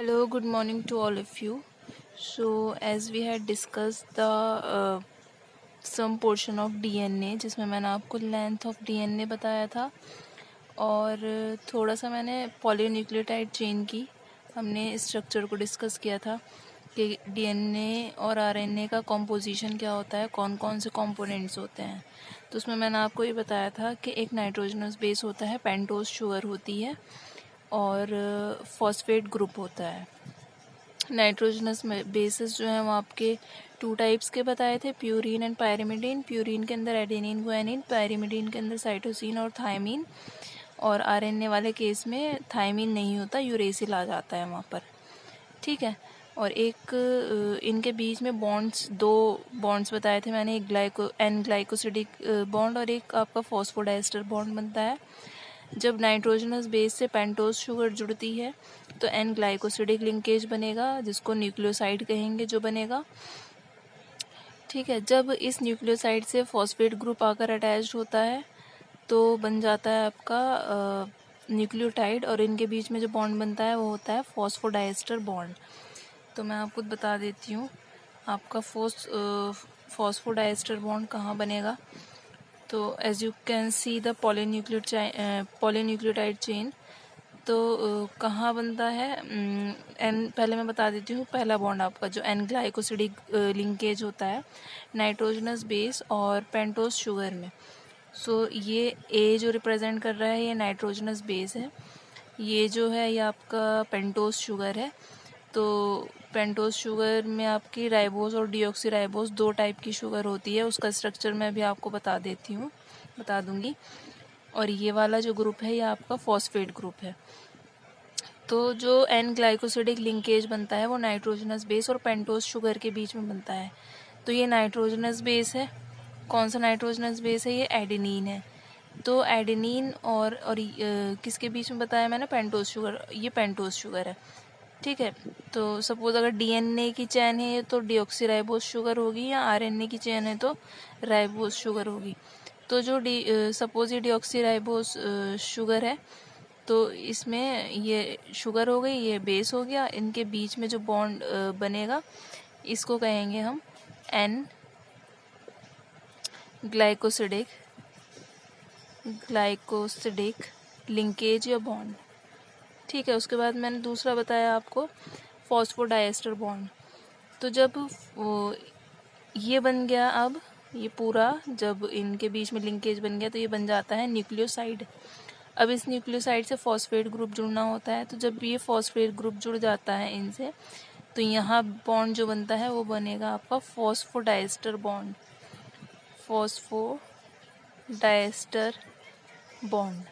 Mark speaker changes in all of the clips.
Speaker 1: Hello, good morning to all of you. So, as we had discussed the some portion of DNA, जिसमें मैंने आपको length of DNA बताया था और थोड़ा सा मैंने पॉलीन्यूक्लियोटाइड चेन की हमने स्ट्रक्चर को डिस्कस किया था कि DNA और RNA का कॉम्पोजिशन क्या होता है, कौन कौन से कंपोनेंट्स होते हैं। तो उसमें मैंने आपको ये बताया था कि एक नाइट्रोजनस बेस होता है, पेंटोज शुगर होती है और फॉस्फेट ग्रुप होता है। नाइट्रोजनस बेसिस जो हैं वो आपके टू टाइप्स के बताए थे, प्यूरीन एंड पायरिमिडीन। प्यूरीन के अंदर एडेनिन गुआनिन, पायरिमिडीन के अंदर साइटोसिन और थायमीन, और आरएनए वाले केस में थायमीन नहीं होता, यूरेसिल आ जाता है वहाँ पर। ठीक है। और एक इनके बीच में बॉन्ड्स, दो बॉन्ड्स बताए थे मैंने, एक एन ग्लाइकोसिडिक बॉन्ड और एक आपका फॉस्फोडाइस्टर बॉन्ड बनता है। जब नाइट्रोजनस बेस से पेंटोज शुगर जुड़ती है तो एन ग्लाइकोसिडिक लिंकेज बनेगा, जिसको न्यूक्लियोसाइड कहेंगे जो बनेगा। ठीक है। जब इस न्यूक्लियोसाइड से फॉस्फेट ग्रुप आकर अटैच होता है तो बन जाता है आपका न्यूक्लियोटाइड, और इनके बीच में जो बॉन्ड बनता है वो होता है फॉस्फोडाइस्टर बॉन्ड। तो मैं आपको बता देती हूँ आपका फॉस्फोडाइस्टर बॉन्ड कहाँ बनेगा। तो as you can see the polynucleotide chain, तो कहाँ बनता है एन, पहले मैं बता देती हूँ। पहला बॉन्ड आपका जो एन ग्लाइकोसिडिक लिंकेज होता है नाइट्रोजनस बेस और पेंटोज शुगर में। सो ये ए जो रिप्रेजेंट कर रहा है ये नाइट्रोजनस बेस है, ये जो है ये आपका पेंटोज शुगर है। तो पेंटोज शुगर में आपकी राइबोस और डीऑक्सीराइबोस दो टाइप की शुगर होती है, उसका स्ट्रक्चर मैं भी आपको बता दूंगी। और ये वाला जो ग्रुप है ये आपका फॉस्फेट ग्रुप है। तो जो एन ग्लाइकोसिडिक लिंकेज बनता है वो नाइट्रोजनस बेस और पेंटोज शुगर के बीच में बनता है। तो ये नाइट्रोजनस बेस है। कौन सा नाइट्रोजनस बेस है? ये एडेनिन है। तो एडेनिन और किसके बीच में बताया मैंने? Pentose sugar. ये पेंटोज शुगर है। ठीक है। तो सपोज अगर डीएनए की चेन है तो डीऑक्सीराइबोस शुगर होगी, या आरएनए की चेन है तो राइबोस शुगर होगी। तो जो सपोज ये डीऑक्सीराइबोस शुगर है तो इसमें ये शुगर हो गई, ये बेस हो गया। इनके बीच में जो बॉन्ड बनेगा इसको कहेंगे हम एन ग्लाइकोसिडिक लिंकेज या बॉन्ड। ठीक है। उसके बाद मैंने दूसरा बताया आपको फॉस्फोडाइस्टर बॉन्ड। तो जब ये बन गया, अब ये पूरा जब इनके बीच में लिंकेज बन गया तो ये बन जाता है न्यूक्लियोसाइड। अब इस न्यूक्लियोसाइड से फॉस्फेट ग्रुप जुड़ना होता है, तो जब ये फॉस्फेट ग्रुप जुड़ जाता है इनसे तो यहाँ बॉन्ड जो बनता है वो बनेगा आपका फॉस्फोडाइस्टर बॉन्ड, फॉस्फोडाइस्टर बॉन्ड।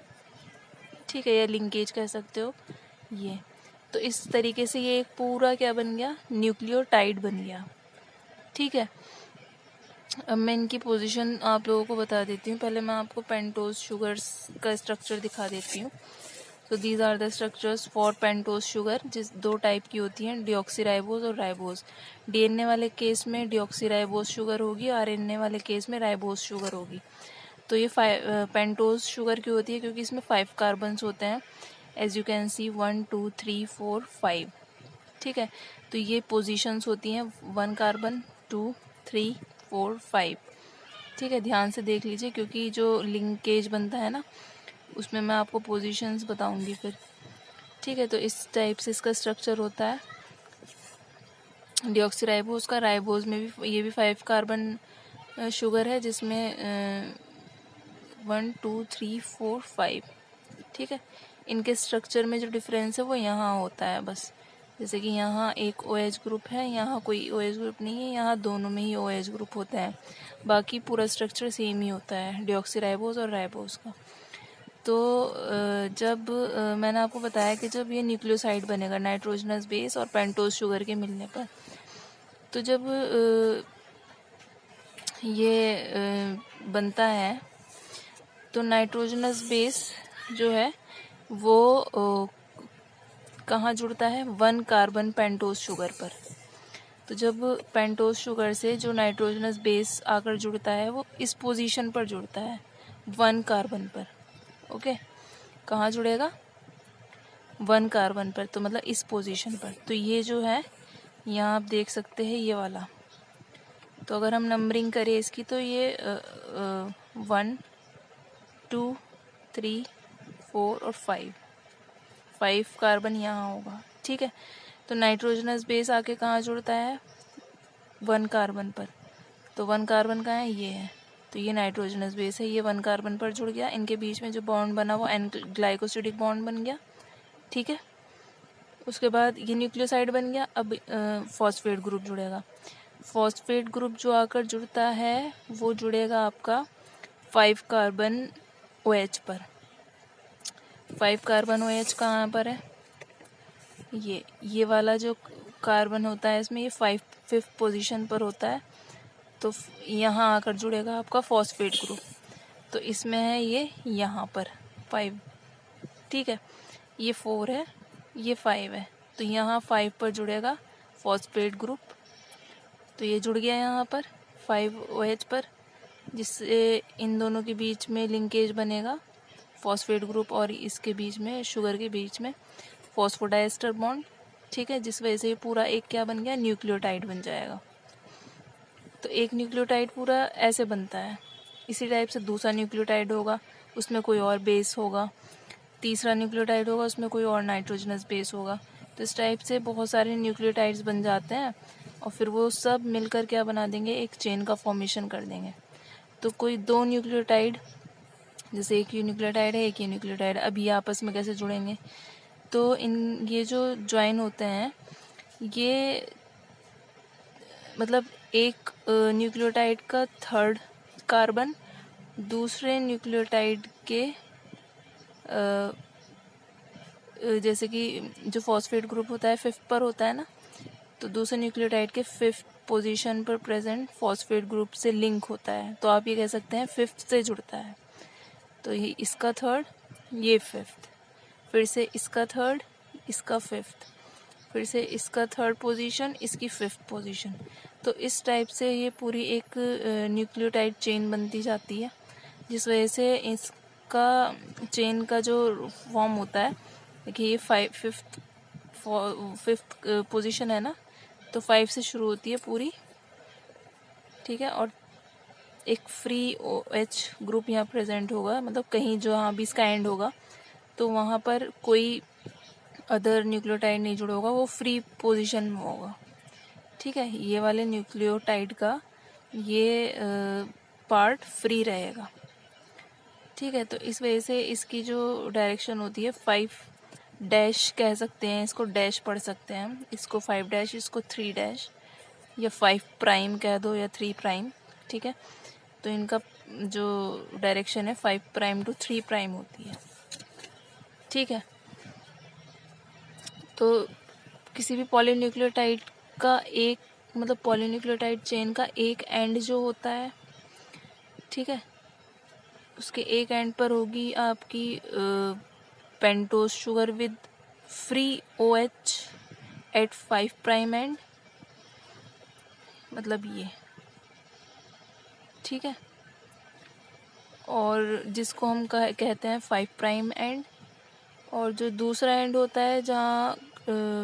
Speaker 1: ठीक है, या लिंकेज कह सकते हो ये। तो इस तरीके से ये एक पूरा क्या बन गया? न्यूक्लियोटाइड बन गया। ठीक है। अब मैं इनकी पोजीशन आप लोगों को बता देती हूँ। पहले मैं आपको पेंटोज शुगर्स का स्ट्रक्चर दिखा देती हूँ। तो these are the structures for pentose sugar, जिस दो टाइप की होती हैं, डीऑक्सीराइबोस और राइबोस। डीएनए वाले केस में डीऑक्सीराइबोस शुगर होगी, आरएनए वाले केस में राइबोस शुगर होगी। तो ये पेंटोज शुगर की होती है क्योंकि इसमें 5 कार्बन्स होते हैं, एज यू कैन सी 1 2 3 4 5। ठीक है। तो ये पोजीशंस होती हैं 1 कार्बन 2 3 4 5। ठीक है, ध्यान से देख लीजिए क्योंकि जो लिंकेज बनता है ना उसमें मैं आपको पोजीशंस बताऊंगी फिर। ठीक है। तो इस टाइप से इसका स्ट्रक्चर होता है डीऑक्सीराइबोस का। राइबोस में भी ये भी 5 कार्बन शुगर है, जिसमें 1 2 3 4 5। ठीक है। इनके स्ट्रक्चर में जो डिफरेंस है वो यहाँ होता है बस। जैसे कि यहाँ एक OH ग्रुप है, यहाँ कोई OH ग्रुप नहीं है, यहाँ दोनों में ही OH ग्रुप होता है, बाकी पूरा स्ट्रक्चर सेम ही होता है डीऑक्सीराइबोस और राइबोस का। तो जब मैंने आपको बताया कि जब ये न्यूक्लियोसाइड बनेगा नाइट्रोजनस बेस और पेंटोज शुगर के मिलने पर, तो जब ये बनता है तो नाइट्रोजनस बेस जो है वो कहाँ जुड़ता है? 1 कार्बन पेंटोज शुगर पर। तो जब पेंटोज शुगर से जो नाइट्रोजनस बेस आकर जुड़ता है वो इस पोजीशन पर जुड़ता है 1 कार्बन पर। ओके, कहाँ जुड़ेगा? 1 कार्बन पर, तो मतलब इस पोजीशन पर। तो ये जो है यहाँ आप देख सकते हैं ये वाला। तो अगर हम नंबरिंग करें इसकी तो ये 1 2 3 4 और 5 कार्बन यहाँ होगा। ठीक है, तो नाइट्रोजनस बेस आके कहाँ जुड़ता है? 1 कार्बन पर। तो 1 कार्बन कहाँ है? ये है। तो ये नाइट्रोजनस बेस है, ये 1 कार्बन पर जुड़ गया। इनके बीच में जो बॉन्ड बना वो एन ग्लाइकोसिडिक बॉन्ड बन गया। ठीक है, उसके बाद ये न्यूक्लियोसाइड बन गया। अब फॉस्फेट ग्रुप जुड़ेगा। फॉस्फेट ग्रुप जो आकर जुड़ता है वो जुड़ेगा आपका 5 कार्बन OH पर। 5 कार्बन OH कहाँ पर है? ये वाला जो कार्बन होता है इसमें, ये 5th पोजीशन पर होता है। तो यहाँ आकर जुड़ेगा आपका फॉस्फेट ग्रुप। तो इसमें है ये यहाँ पर 5। ठीक है, ये 4 है, ये 5 है। तो यहाँ 5 पर जुड़ेगा फॉस्फेट ग्रुप। तो ये जुड़ गया यहाँ पर 5 OH पर, जिससे इन दोनों के बीच में लिंकेज बनेगा फॉस्फेट ग्रुप और इसके बीच में, शुगर के बीच में फॉस्फोडाइस्टर बॉन्ड। ठीक है, जिस वजह से ये पूरा एक क्या बन गया? न्यूक्लियोटाइड बन जाएगा। तो एक न्यूक्लियोटाइड पूरा ऐसे बनता है। इसी टाइप से दूसरा न्यूक्लियोटाइड होगा, उसमें कोई और बेस होगा। तीसरा न्यूक्लियोटाइड होगा, उसमें कोई और नाइट्रोजनस बेस होगा। तो इस टाइप से बहुत सारे न्यूक्लियोटाइड्स बन जाते हैं और फिर वो सब मिलकर क्या बना देंगे? एक चेन का फॉर्मेशन कर देंगे। तो कोई 2 न्यूक्लियोटाइड, जैसे एक न्यूक्लियोटाइड है, एक न्यूक्लियोटाइड, अब ये आपस में कैसे जुड़ेंगे? तो ये जो ज्वाइन होते हैं, ये मतलब एक न्यूक्लियोटाइड का 3rd कार्बन दूसरे न्यूक्लियोटाइड के जैसे कि जो फॉस्फेट ग्रुप होता है 5th पर होता है ना, तो दूसरे न्यूक्लियोटाइड के 5th पोजीशन पर प्रेजेंट फॉस्फेट ग्रुप से लिंक होता है। तो आप ये कह सकते हैं 5th से जुड़ता है। तो ये इसका 3rd, ये 5th, फिर से इसका 3rd, इसका 5th, फिर से इसका 3rd पोजीशन, इसकी 5th पोजीशन। तो इस टाइप से ये पूरी एक न्यूक्लियोटाइड चेन बनती जाती है, जिस वजह से इसका चेन का जो फॉर्म होता है, देखिए ये 5th पोजीशन है ना, तो 5 से शुरू होती है पूरी। ठीक है, और एक फ्री OH ग्रुप यहाँ प्रेजेंट होगा, मतलब कहीं जहाँ भी इसका एंड होगा तो वहाँ पर कोई अदर न्यूक्लियोटाइड नहीं जुड़ा होगा, वो फ्री पोजीशन में होगा। ठीक है, ये वाले न्यूक्लियोटाइड का ये पार्ट फ्री रहेगा। ठीक है, तो इस वजह से इसकी जो डायरेक्शन होती है 5' कह सकते हैं, इसको डैश पढ़ सकते हैं हम, इसको 5', इसको 3' या 5' कह दो या 3'। ठीक है, तो इनका जो डायरेक्शन है 5' to 3' होती है। ठीक है, तो किसी भी पॉलीन्यूक्लियोटाइड का एक, मतलब पॉलीन्यूक्लियोटाइड चेन का एक एंड जो होता है, ठीक है, उसके एक एंड पर होगी आपकी pentose sugar with free OH at 5' end, मतलब ये। ठीक है, और जिसको हम कहते हैं 5' एंड, और जो दूसरा एंड होता है जहाँ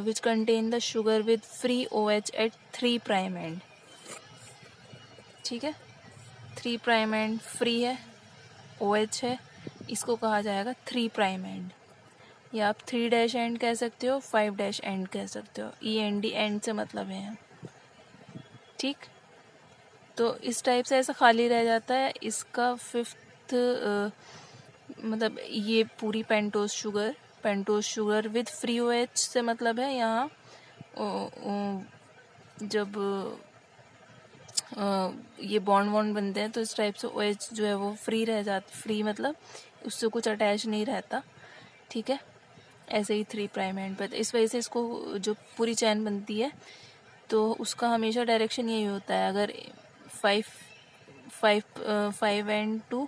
Speaker 1: which contain the sugar with free OH at 3' end. ठीक है, 3' एंड फ्री है, OH है, इसको कहा जाएगा 3' एंड, या आप 3' एंड कह सकते हो, 5' एंड कह सकते हो। END एंड से मतलब है। ठीक, तो इस टाइप से ऐसा खाली रह जाता है। इसका 5th मतलब ये पूरी pentose sugar with free OH से मतलब है यहाँ जब ये बॉन्ड बनते हैं तो इस टाइप से OH जो है वो फ्री रह जाता, फ्री मतलब उससे कुछ अटैच नहीं रहता। ठीक है, ऐसे ही 3' एंड पर, इस वजह से इसको जो पूरी चैन बनती है तो उसका हमेशा डायरेक्शन यही होता है। अगर 5 end to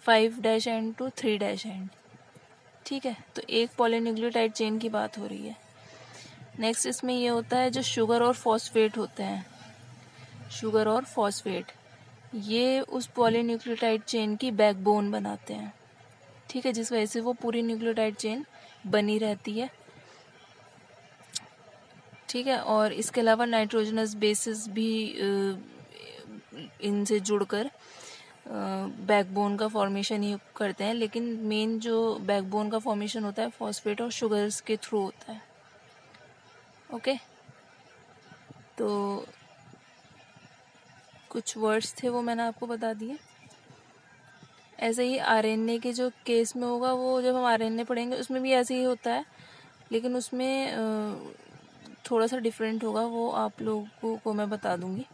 Speaker 1: 5' end to 3' end. ठीक है, तो एक पॉलीन्यूक्लियोटाइड चेन की बात हो रही है। नेक्स्ट इसमें ये होता है जो शुगर और फॉस्फेट होते हैं, शुगर और फॉस्फेट ये उस पॉलीन्यूक्लियोटाइड चेन की बैकबोन बनाते हैं। ठीक है, जिस वजह से वो पूरी न्यूक्लियोटाइड चेन बनी रहती है। ठीक है। और इसके अलावा नाइट्रोजनस बेसिस भी इनसे जुड़कर बैकबोन का फॉर्मेशन ही करते हैं, लेकिन मेन जो बैकबोन का फॉर्मेशन होता है फॉस्फेट और शुगर्स के थ्रू होता है। ओके, तो कुछ वर्ड्स थे वो मैंने आपको बता दिए। ऐसे ही आरएनए के जो केस में होगा, वो जब हम आरएनए पढ़ेंगे उसमें भी ऐसे ही होता है, लेकिन उसमें थोड़ा सा डिफरेंट होगा, वो आप लोगों को मैं बता दूंगी।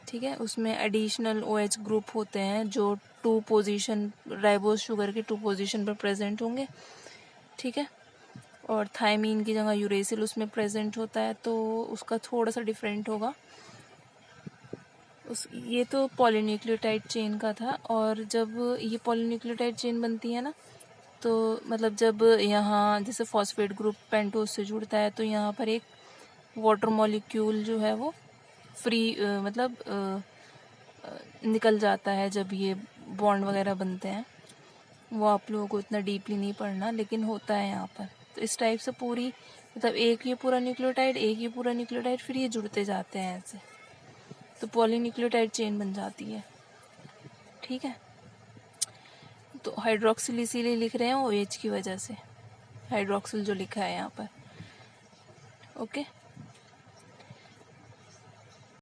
Speaker 1: ठीक है, उसमें एडिशनल OH ग्रुप होते हैं जो 2 पोजीशन राइबोस शुगर के 2 पोजीशन पर प्रेजेंट होंगे। ठीक है, और थायमीन की जगह यूरेसिल उसमें प्रेजेंट होता है, तो उसका थोड़ा सा डिफरेंट होगा। ये तो पॉलीन्यूक्लियोटाइड चेन का था। और जब ये पॉलीन्यूक्लियोटाइड चेन बनती है ना, तो मतलब जब यहाँ जैसे फॉस्फेट ग्रुप पेंटोज से जुड़ता है, तो यहाँ पर एक वाटर मॉलिक्यूल जो है वो फ्री निकल जाता है जब ये बॉन्ड वगैरह बनते हैं। वो आप लोगों को इतना डीपली नहीं पढ़ना, लेकिन होता है यहाँ पर। तो इस टाइप से पूरी मतलब एक ये पूरा न्यूक्लियोटाइड, एक ये पूरा न्यूक्लियोटाइड, फिर ये जुड़ते जाते हैं ऐसे, तो पॉलीन्यूक्लियोटाइड चेन बन जाती है। ठीक है, तो हाइड्रोक्सिल इसीलिए लिख रहे हैं OH की वजह से, हाइड्रोक्सिल जो लिखा है यहाँ पर। ओके।